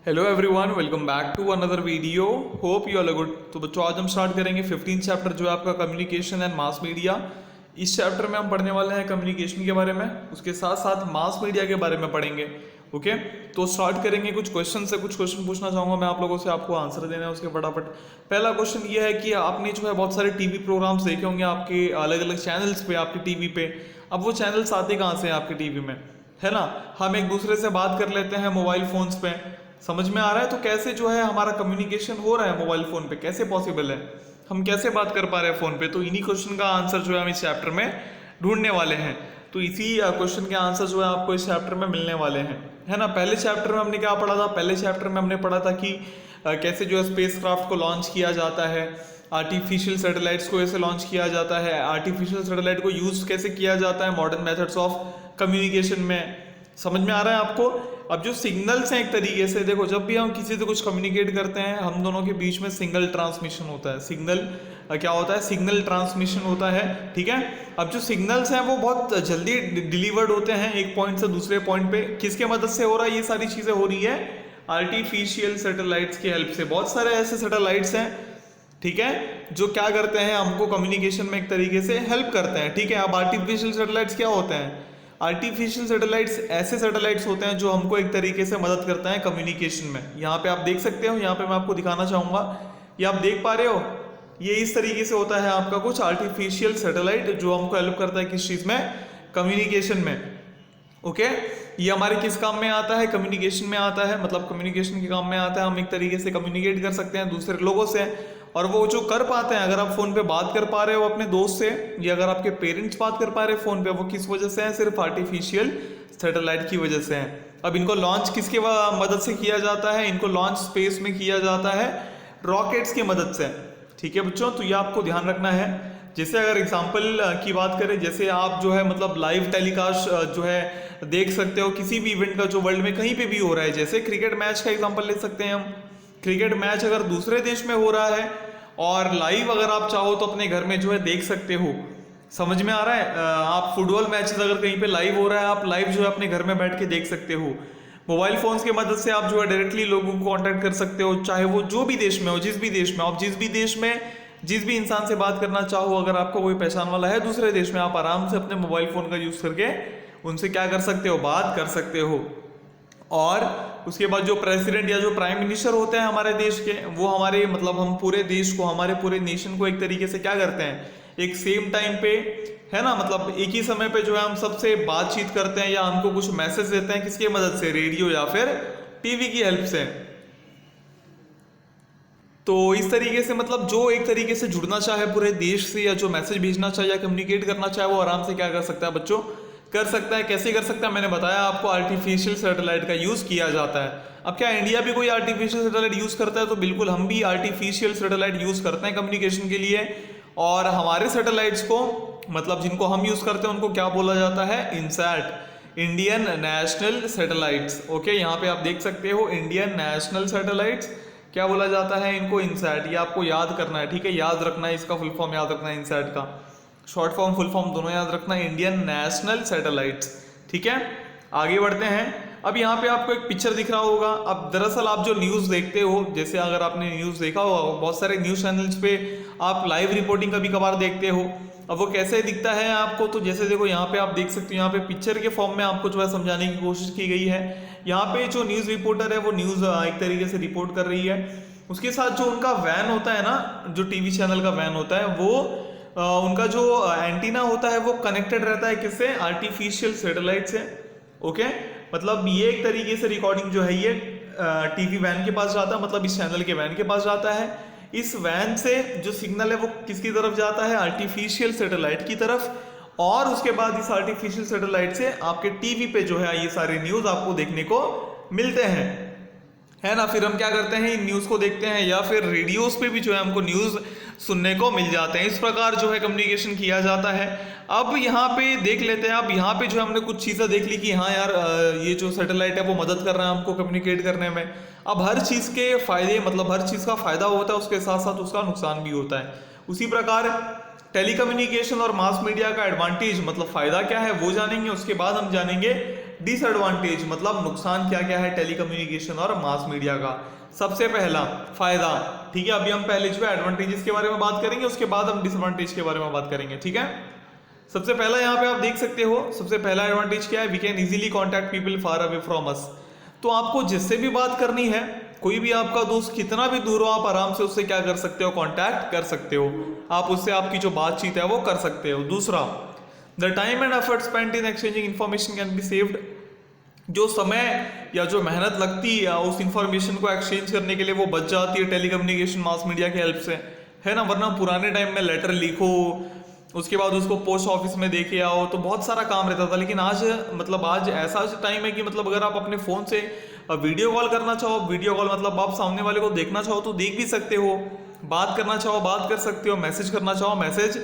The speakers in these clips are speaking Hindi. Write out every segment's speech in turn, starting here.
Hello everyone, welcome back to another video. Hope you all good. तो बच्चों, आज हम स्टार्ट करेंगे 15 चैप्टर जो है आपका कम्युनिकेशन एंड मास मीडिया। इस चैप्टर में हम पढ़ने वाले हैं कम्युनिकेशन के बारे में, उसके साथ साथ मास मीडिया के बारे में पढ़ेंगे। ओके, तो स्टार्ट करेंगे कुछ क्वेश्चन से। कुछ क्वेश्चन पूछना चाहूँगा मैं आप लोगों से, आपको आंसर देना है उसके फटाफट। पहला क्वेश्चन ये है कि आपने जो है बहुत सारे टीवी प्रोग्राम्स देखे होंगे आपके अलग अलग चैनल्स पे, आपके टीवी पे। अब वो चैनल्स आते कहाँ से हैं आपके टीवी में, है ना? हम एक दूसरे से बात कर लेते हैं मोबाइल फोन्स पे। समझ में आ रहा है? तो कैसे जो है हमारा कम्युनिकेशन हो रहा है मोबाइल फोन पे, कैसे पॉसिबल है, हम कैसे बात कर पा रहे हैं फोन पे? तो इन्हीं क्वेश्चन का आंसर जो है हम इस चैप्टर में ढूंढने वाले हैं। तो इसी क्वेश्चन के आंसर जो है आपको इस चैप्टर में मिलने वाले हैं, है ना? पहले चैप्टर में हमने क्या पढ़ा था? पहले चैप्टर में हमने पढ़ा था कि कैसे जो है स्पेस क्राफ्ट को लॉन्च किया जाता है, आर्टिफिशियल सैटेलाइट्स को ऐसे लॉन्च किया जाता है, आर्टिफिशियल सैटेलाइट को यूज कैसे किया जाता है मॉडर्न मेथड्स ऑफ कम्युनिकेशन में। समझ में आ रहा है आपको? अब जो सिग्नल्स हैं, एक तरीके से देखो, जब भी हम किसी से कुछ कम्युनिकेट करते हैं, हम दोनों के बीच में सिग्नल ट्रांसमिशन होता है। सिग्नल क्या होता है? सिग्नल ट्रांसमिशन होता है, ठीक है। अब जो सिग्नल्स हैं वो बहुत जल्दी डिलीवर्ड होते हैं एक पॉइंट से दूसरे पॉइंट पे। किसके मदद से हो रहा है? ये सारी चीजें हो रही है आर्टिफिशियल सैटेलाइट्स की हेल्प से। बहुत सारे ऐसे सैटेलाइट्स हैं, ठीक है, जो क्या करते हैं, हमको कम्युनिकेशन में एक तरीके से हेल्प करते हैं, ठीक है। अब आर्टिफिशियल सैटेलाइट्स क्या होते हैं? आर्टिफिशियल सैटेलाइट्स ऐसे सैटेलाइट्स होते हैं जो हमको एक तरीके से मदद करता है कम्युनिकेशन में। यहाँ पे आप देख सकते हो, यहाँ पे मैं आपको दिखाना चाहूंगा, ये आप देख पा रहे हो, ये इस तरीके से होता है आपका कुछ आर्टिफिशियल सैटेलाइट जो हमको हेल्प करता है किस चीज में? कम्युनिकेशन में। ओके, ये हमारे किस काम में आता है? कम्युनिकेशन में आता है, मतलब कम्युनिकेशन के काम में आता है। हम एक तरीके से कम्युनिकेट कर सकते हैं दूसरे लोगों से, और वो जो कर पाते हैं, अगर आप फोन पे बात कर पा रहे हो अपने दोस्त से, या अगर आपके पेरेंट्स बात कर पा रहे हैं फोन पे, वो किस वजह से है? सिर्फ आर्टिफिशियल सैटेलाइट की वजह से है। अब इनको लॉन्च किसके मदद से किया जाता है? इनको लॉन्च स्पेस में किया जाता है रॉकेट्स की मदद से, ठीक है बच्चों। तो ये आपको ध्यान रखना है। जैसे अगर एग्जाम्पल की बात करें, जैसे आप जो है मतलब लाइव टेलीकास्ट जो है देख सकते हो किसी भी इवेंट का जो वर्ल्ड में कहीं पे भी हो रहा है। जैसे क्रिकेट मैच का एग्जांपल ले सकते हैं हम। क्रिकेट मैच अगर दूसरे देश में हो रहा है और लाइव अगर आप चाहो तो अपने घर में जो है देख सकते हो। समझ में आ रहा है? आप फुटबॉल मैचेस अगर कहीं पे लाइव हो रहा है, आप लाइव जो है अपने घर में बैठ के देख सकते हो। मोबाइल फोन्स की मदद से आप जो है डायरेक्टली लोगों को कांटेक्ट कर सकते हो, चाहे वो जो भी देश में हो, जिस भी देश में। आप जिस भी देश में जिस भी इंसान से बात करना चाहो, अगर आपको कोई पहचान वाला है दूसरे देश में, आप आराम से अपने मोबाइल फोन का यूज करके उनसे क्या कर सकते हो? बात कर सकते हो। और उसके बाद जो प्रेसिडेंट या जो प्राइम मिनिस्टर होते हैं हमारे देश के, वो हमारे मतलब हम पूरे देश को, हमारे पूरे नेशन को एक तरीके से क्या करते हैं? एक सेम टाइम पे, है ना, मतलब एक ही समय पे जो है हम सबसे बातचीत करते हैं या हमको कुछ मैसेज देते हैं। किसकी मदद से? रेडियो या फिर टीवी की हेल्प से। तो इस तरीके से मतलब जो एक तरीके से जुड़ना चाहे पूरे देश से, या जो मैसेज भेजना चाहे या कम्युनिकेट करना चाहे, वो आराम से क्या कर सकता है बच्चों? कर सकता है। कैसे कर सकता है? मैंने बताया आपको, आर्टिफिशियल सैटेलाइट का यूज किया जाता है। अब क्या इंडिया भी कोई आर्टिफिशियल सैटेलाइट यूज करता है? तो बिल्कुल, हम भी आर्टिफिशियल सैटेलाइट यूज करते हैं कम्युनिकेशन के लिए। और हमारे सैटेलाइट्स को, मतलब जिनको हम यूज करते हैं, उनको क्या बोला जाता है? INSAT, Indian national satellites. Okay, यहाँ पे आप देख सकते हो, इंडियन नेशनल सैटेलाइट्स क्या बोला जाता है इनको? इनसैट। ये आपको याद करना है, ठीक है, याद रखना है, इसका फुल फॉर्म याद रखना है इनसैट का। शॉर्ट फॉर्म फुल फॉर्म दोनों याद रखना है, इंडियन नेशनल सैटेलाइट्स, ठीक है। आगे बढ़ते हैं। अब यहाँ पे आपको एक पिक्चर दिख रहा होगा। अब दरअसल आप जो न्यूज़ देखते हो, जैसे अगर आपने न्यूज़ देखा होगा, बहुत सारे न्यूज़ चैनल्स पे आप लाइव रिपोर्टिंग कभी कभार देखते हो। अब वो कैसे दिखता है आपको? तो जैसे देखो, यहाँ पे आप देख सकते हो, यहाँ पे पिक्चर के फॉर्म में आपको जो है समझाने की कोशिश की गई है। यहाँ पे जो न्यूज़ रिपोर्टर है वो न्यूज़ एक तरीके से रिपोर्ट कर रही है। उसके साथ जो उनका वैन होता है ना, जो टीवी चैनल का वैन होता है, वो उनका जो एंटीना होता है वो कनेक्टेड रहता है किससे? आर्टिफिशियल सैटेलाइट से। ओके, मतलब ये एक तरीके से रिकॉर्डिंग जो है ये टीवी वैन के पास जाता है, मतलब इस चैनल के वैन के पास जाता है। इस वैन से जो सिग्नल है वो किसकी तरफ जाता है? आर्टिफिशियल सैटेलाइट की तरफ। और उसके बाद इस आर्टिफिशियल सैटेलाइट से आपके टीवी पे जो है ये सारे न्यूज आपको देखने को मिलते हैं, है ना। फिर हम क्या करते हैं? इन न्यूज को देखते हैं, या फिर रेडियोस पे भी जो है हमको न्यूज सुनने को मिल जाते हैं। इस प्रकार जो है कम्युनिकेशन किया जाता है। अब यहाँ पे देख लेते हैं। अब यहाँ पे जो हमने कुछ चीज़ें देख ली कि हाँ यार, ये जो सैटेलाइट है वो मदद कर रहा है हमको कम्युनिकेट करने में। अब हर चीज़ के फायदे, मतलब हर चीज़ का फायदा होता है, उसके साथ साथ उसका नुकसान भी होता है। उसी प्रकार टेलीकम्युनिकेशन और मास मीडिया का एडवांटेज, मतलब फायदा क्या है, वो जानेंगे। उसके बाद हम जानेंगे डिसएडवांटेज मतलब नुकसान क्या क्या है टेलीकम्युनिकेशन और मास मीडिया का। सबसे पहला फायदा, ठीक है, अभी हम पहले जो है एडवांटेजेस के बारे में बात करेंगे, उसके बाद हम डिसएडवांटेज के बारे में बात करेंगे, ठीक है। सबसे पहला यहाँ पे आप देख सकते हो, सबसे पहला एडवांटेज क्या है, we can easily contact people far away from us. तो आपको जिससे भी बात करनी है, कोई भी आपका दोस्त कितना भी दूर हो, आप आराम से उससे क्या कर सकते हो, कांटेक्ट कर सकते हो, आप उससे आपकी जो बातचीत है वो कर सकते हो। दूसरा, the time and effort spent in exchanging information can be saved. जो समय या जो मेहनत लगती है उस इंफॉर्मेशन को एक्सचेंज करने के लिए वो बच जाती है टेलीकम्युनिकेशन मास मीडिया की हेल्प से, है ना। वरना पुराने टाइम में लेटर लिखो, उसके बाद उसको पोस्ट ऑफिस में देके आओ, तो बहुत सारा काम रहता था। लेकिन आज मतलब आज ऐसा टाइम है कि मतलब अगर आप अपने फोन से वीडियो कॉल करना चाहो, वीडियो कॉल मतलब आप सामने वाले को देखना चाहो तो देख भी सकते हो, बात करना चाहो बात कर सकते हो, मैसेज करना चाहो मैसेज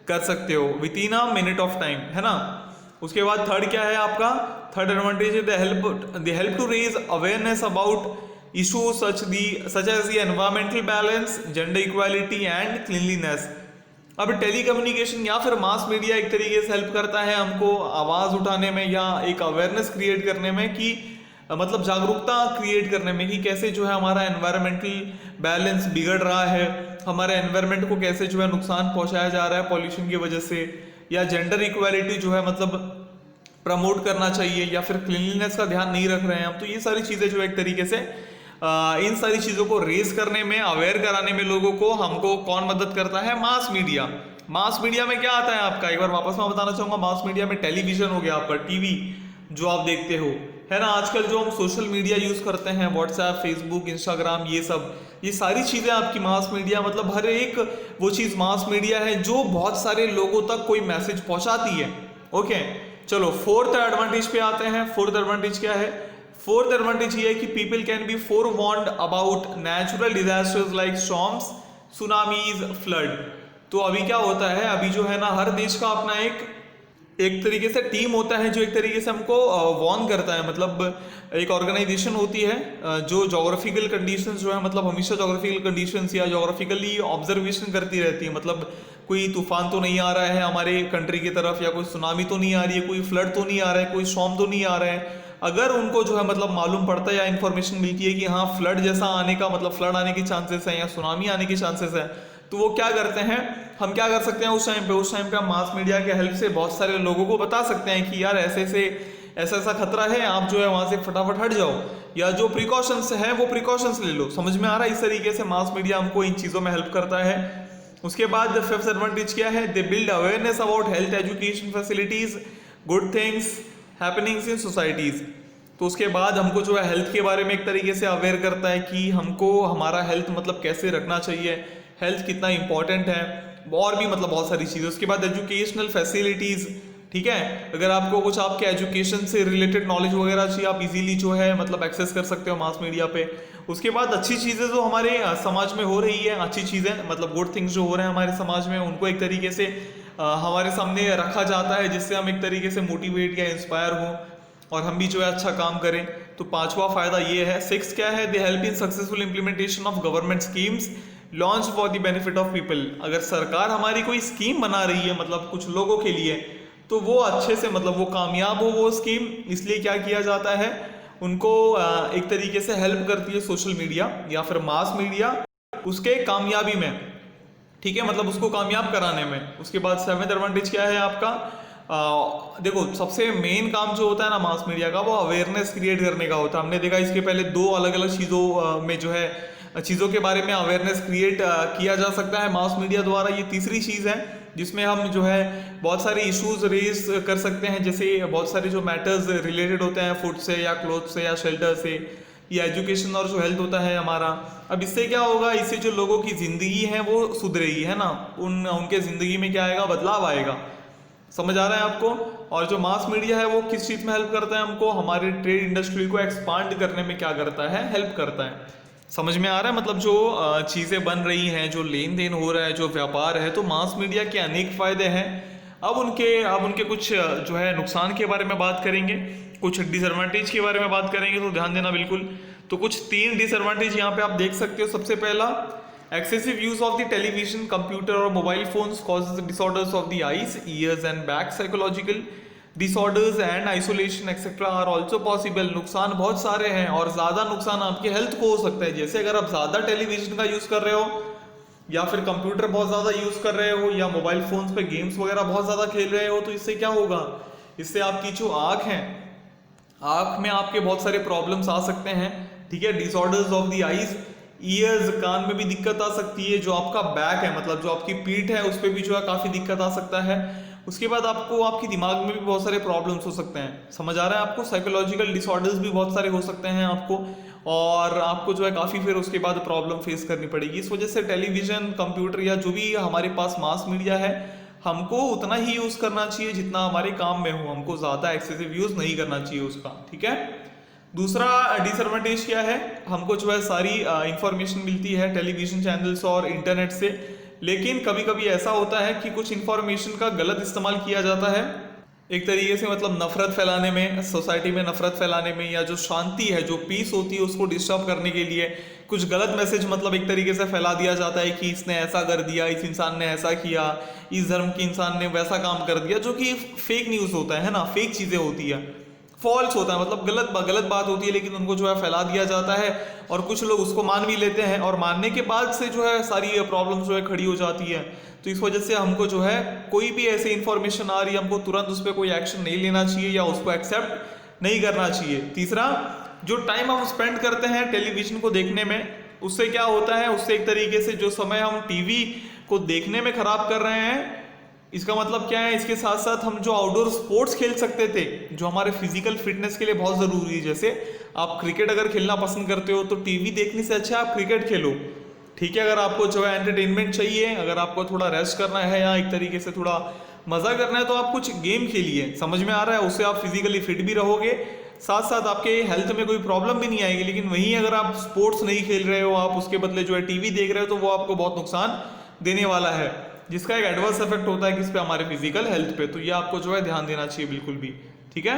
कर सकते हो within a minute of time, है ना। उसके बाद थर्ड क्या है आपका, थर्ड एडवांटेज है the help to raise awareness about issue such as the environmental balance, gender equality and cleanliness. अब टेलीकम्युनिकेशन या फिर मास मीडिया एक तरीके से हेल्प करता है हमको आवाज उठाने में या एक अवेयरनेस क्रिएट करने में, कि मतलब जागरूकता क्रिएट करने में कि कैसे जो है हमारा एनवायरमेंटल बैलेंस बिगड़ रहा है, हमारे एनवायरमेंट को कैसे जो है नुकसान पहुंचाया जा रहा है पॉल्यूशन की वजह से, या जेंडर इक्वालिटी जो है मतलब प्रमोट करना चाहिए, या फिर क्लीनलीनेस का ध्यान नहीं रख रहे हैं हम। तो ये सारी चीजें जो एक तरीके से इन सारी चीजों को रेज करने में, अवेयर कराने में लोगों को, हमको कौन मदद करता है, मास मीडिया। मास मीडिया में क्या आता है आपका, एक बार वापस मैं बताना चाहूंगा, मास मीडिया में टेलीविजन हो गया आपका, टीवी जो आप देखते हो, है ना। आजकल जो हम सोशल मीडिया यूज करते हैं, व्हाट्सएप, फेसबुक, इंस्टाग्राम, ये सब, ये सारी चीजें आपकी मास मीडिया, मतलब हर एक वो चीज मास मीडिया है जो बहुत सारे लोगों तक कोई मैसेज पहुंचाती है। ओके, चलो फोर्थ एडवांटेज पे आते हैं। फोर्थ एडवांटेज क्या है, फोर्थ एडवांटेज ये है कि people can be forewarned about natural disasters like storms, tsunamis, flood. तो अभी क्या होता है, अभी जो है ना हर देश का अपना एक तरीके से टीम होता है जो एक तरीके से हमको वार्न करता है, मतलब एक ऑर्गेनाइजेशन होती है जो जोग्राफिकल कंडीशंस जो है, मतलब हमेशा जोग्राफिकल कंडीशंस या जोग्राफिकली ऑब्जर्वेशन करती रहती है, मतलब कोई तूफान तो नहीं आ रहा है हमारे कंट्री की तरफ, या कोई सुनामी तो नहीं आ रही है, कोई फ्लड तो नहीं आ रहा है, कोई स्टॉर्म तो नहीं आ रहा है। अगर उनको जो है मतलब मालूम पड़ता है या इन्फॉर्मेशन मिलती है कि हाँ फ्लड जैसा आने का, मतलब फ्लड आने के चांसेस है या सुनामी आने के चांसेस है, तो वो क्या करते हैं, हम क्या कर सकते हैं उस टाइम पे हम मास मीडिया के हेल्प से बहुत सारे लोगों को बता सकते हैं कि यार ऐसा खतरा है, आप जो है वहां से फटाफट हट जाओ, या जो प्रिकॉशंस है वो प्रिकॉशंस ले लो। समझ में आ रहा है, इस तरीके से मास मीडिया हमको इन चीजों में हेल्प करता है। उसके बाद फिफ्थ एडवांटेज क्या है, they build awareness about health, education facilities, good things happenings in societies. तो उसके बाद हमको जो है हेल्थ के बारे में एक तरीके से अवेयर करता है कि हमको हमारा हेल्थ मतलब कैसे रखना चाहिए, हेल्थ कितना इंपॉर्टेंट है, और भी मतलब बहुत सारी चीज़ें। उसके बाद एजुकेशनल फैसिलिटीज़, ठीक है, अगर आपको कुछ आपके एजुकेशन से रिलेटेड नॉलेज वगैरह चाहिए, आप इजीली जो है मतलब एक्सेस कर सकते हो मास मीडिया पे। उसके बाद अच्छी चीज़ें जो हमारे समाज में हो रही है, अच्छी चीज़ें मतलब गुड थिंग्स जो हो रहे हैं हमारे समाज में, उनको एक तरीके से हमारे सामने रखा जाता है, जिससे हम एक तरीके से मोटिवेट या इंस्पायर हों और हम भी जो है अच्छा काम करें। तो पांचवा फायदा ये है। सिक्स क्या है, they help in successful implementation of government schemes launch for the benefit of people. अगर सरकार हमारी कोई स्कीम बना रही है मतलब कुछ लोगों के लिए, तो वो अच्छे से मतलब वो कामयाब हो वो स्कीम, इसलिए क्या किया जाता है, उनको एक तरीके से हेल्प करती है सोशल मीडिया या फिर मास मीडिया उसके कामयाबी में, ठीक है, मतलब उसको कामयाब कराने में। उसके बाद सेवेंथ एडवांटेज क्या है आपका, देखो सबसे मेन काम जो होता है ना मास मीडिया का, वो अवेयरनेस क्रिएट करने का होता है। हमने देखा इसके पहले दो अलग अलग चीज़ों में जो है चीज़ों के बारे में अवेयरनेस क्रिएट किया जा सकता है मास मीडिया द्वारा। ये तीसरी चीज़ है जिसमें हम जो है बहुत सारे इश्यूज रेज कर सकते हैं, जैसे बहुत सारे जो मैटर्स रिलेटेड होते हैं फूड से या क्लोथ से या शेल्टर से या एजुकेशन और जो हेल्थ होता है हमारा। अब इससे क्या होगा, इससे जो लोगों की ज़िंदगी है वो सुधरेगी, है ना, उनके ज़िंदगी में क्या आएगा, बदलाव आएगा। समझ आ रहा है आपको। और जो मास मीडिया है वो किस चीज़ में हेल्प करता है हमको, हमारे ट्रेड इंडस्ट्री को एक्सपांड करने में क्या करता है, हेल्प करता है। समझ में आ रहा है, मतलब जो चीज़ें बन रही हैं, जो लेन देन हो रहा है, जो व्यापार है, तो मास मीडिया के अनेक फायदे हैं। अब उनके कुछ जो है नुकसान के बारे में बात करेंगे, कुछ डिसएडवांटेज के बारे में बात करेंगे, तो ध्यान देना बिल्कुल। तो कुछ 3 डिसएडवांटेज यहाँ पे आप देख सकते हो। सबसे पहला, excessive use of the television, computer और mobile phones causes disorders of the eyes, ears and back psychological। Disorders and isolation etcetera are also possible. नुकसान बहुत सारे हैं और ज्यादा नुकसान आपके हेल्थ को हो सकता है। जैसे अगर आप ज्यादा टेलीविजन का यूज कर रहे हो, या फिर कंप्यूटर बहुत ज्यादा यूज कर रहे हो, या मोबाइल फोन्स पे गेम्स वगैरह बहुत ज्यादा खेल रहे हो, तो इससे क्या होगा, इससे आपकी जो आंख है, आंख में आपके बहुत सारे प्रॉब्लम्स आ सकते हैं। ठीक है, disorders of the eyes, ears, कान में भी दिक्कत आ सकती है। जो आपका बैक है, मतलब जो आपकी पीठ है, उस पर भी जो है काफी दिक्कत आ सकता है। उसके बाद आपको आपकी दिमाग में भी बहुत सारे प्रॉब्लम्स हो सकते हैं। समझ आ रहा है आपको? साइकोलॉजिकल डिसऑर्डर्स भी बहुत सारे हो सकते हैं आपको, और आपको जो है काफी फिर उसके बाद प्रॉब्लम फेस करनी पड़ेगी। इस वजह से टेलीविजन, कंप्यूटर या जो भी हमारे पास मास मीडिया है, हमको उतना ही यूज करना चाहिए जितना हमारे काम में हो। हमको ज्यादा एक्सेसिव यूज नहीं करना चाहिए उसका। ठीक है। दूसरा डिसएडवांटेज क्या है, हमको जो है सारी इंफॉर्मेशन मिलती है टेलीविजन चैनल्स और इंटरनेट से, लेकिन कभी कभी ऐसा होता है कि कुछ इंफॉर्मेशन का गलत इस्तेमाल किया जाता है, एक तरीके से मतलब नफरत फैलाने में, सोसाइटी में नफरत फैलाने में, या जो शांति है, जो पीस होती है, उसको डिस्टर्ब करने के लिए कुछ गलत मैसेज मतलब एक तरीके से फैला दिया जाता है कि इसने ऐसा कर दिया, इस इंसान ने ऐसा किया, इस धर्म के इंसान ने वैसा काम कर दिया, जो कि फेक न्यूज होता है ना, फेक चीजें होती है, फॉल्स होता है, मतलब गलत बात होती है, लेकिन उनको जो है फैला दिया जाता है और कुछ लोग उसको मान भी लेते हैं, और मानने के बाद से जो है सारी प्रॉब्लम जो है खड़ी हो जाती है। तो इस वजह से हमको जो है कोई भी ऐसी इंफॉर्मेशन आ रही है, हमको तुरंत उस पर कोई एक्शन नहीं लेना चाहिए या उसको एक्सेप्ट नहीं करना चाहिए। तीसरा, जो टाइम हम स्पेंड करते हैं टेलीविजन को देखने में, उससे क्या होता है, उससे एक तरीके से जो समय हम टीवी को देखने में खराब कर रहे हैं, इसका मतलब क्या है, इसके साथ साथ हम जो आउटडोर स्पोर्ट्स खेल सकते थे, जो हमारे फिजिकल फिटनेस के लिए बहुत जरूरी है, जैसे आप क्रिकेट अगर खेलना पसंद करते हो तो टीवी देखने से अच्छा आप क्रिकेट खेलो। ठीक है, अगर आपको जो है एंटरटेनमेंट चाहिए, अगर आपको थोड़ा रेस्ट करना है या एक तरीके से थोड़ा मजा करना है, तो आप कुछ गेम खेलिए। समझ में आ रहा है? उससे आप फिजिकली फिट भी रहोगे, साथ साथ आपके हेल्थ में कोई प्रॉब्लम भी नहीं आएगी। लेकिन वहीं अगर आप स्पोर्ट्स नहीं खेल रहे हो, आप उसके बदले जो है टीवी देख रहे हो, तो वो आपको बहुत नुकसान देने वाला है, जिसका एक एडवर्स इफेक्ट होता है किस पे, हमारे फिजिकल हेल्थ पे। तो ये आपको जो है ध्यान देना चाहिए बिल्कुल भी। ठीक है,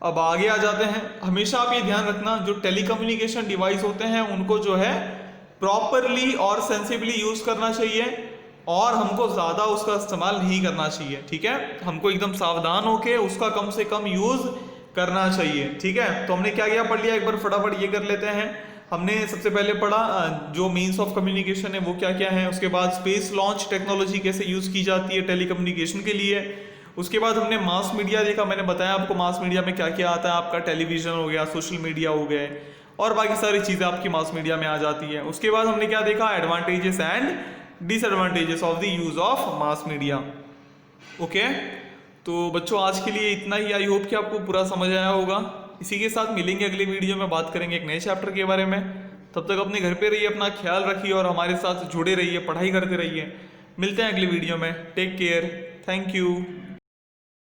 अब आगे आ जाते हैं। हमेशा आप ये ध्यान रखना, जो टेलीकम्युनिकेशन डिवाइस होते हैं उनको जो है प्रॉपरली और सेंसिबली यूज करना चाहिए, और हमको ज्यादा उसका इस्तेमाल नहीं करना चाहिए। ठीक है, हमको एकदम सावधान होके उसका कम से कम यूज करना चाहिए। ठीक है, तो हमने क्या क्या पढ़ लिया, एक बार फटाफट ये कर लेते हैं। हमने सबसे पहले पढ़ा जो मीन्स ऑफ कम्युनिकेशन है वो क्या क्या है, उसके बाद स्पेस लॉन्च टेक्नोलॉजी कैसे यूज की जाती है टेलीकम्युनिकेशन के लिए, उसके बाद हमने मास मीडिया देखा, मैंने बताया आपको मास मीडिया में क्या क्या आता है, आपका टेलीविजन हो गया, सोशल मीडिया हो गए, और बाकी सारी चीजें आपकी मास मीडिया में आ जाती है। उसके बाद हमने क्या देखा, advantages and disadvantages of the use of mass media. Okay, तो बच्चों आज के लिए इतना ही। आई होप कि आपको पूरा समझ आया होगा। इसी के साथ मिलेंगे अगली वीडियो में, बात करेंगे एक नए चैप्टर के बारे में। तब तक अपने घर पे रहिए, अपना ख्याल रखिए और हमारे साथ जुड़े रहिए, पढ़ाई करते रहिए। मिलते हैं अगली वीडियो में। Take care, thank you.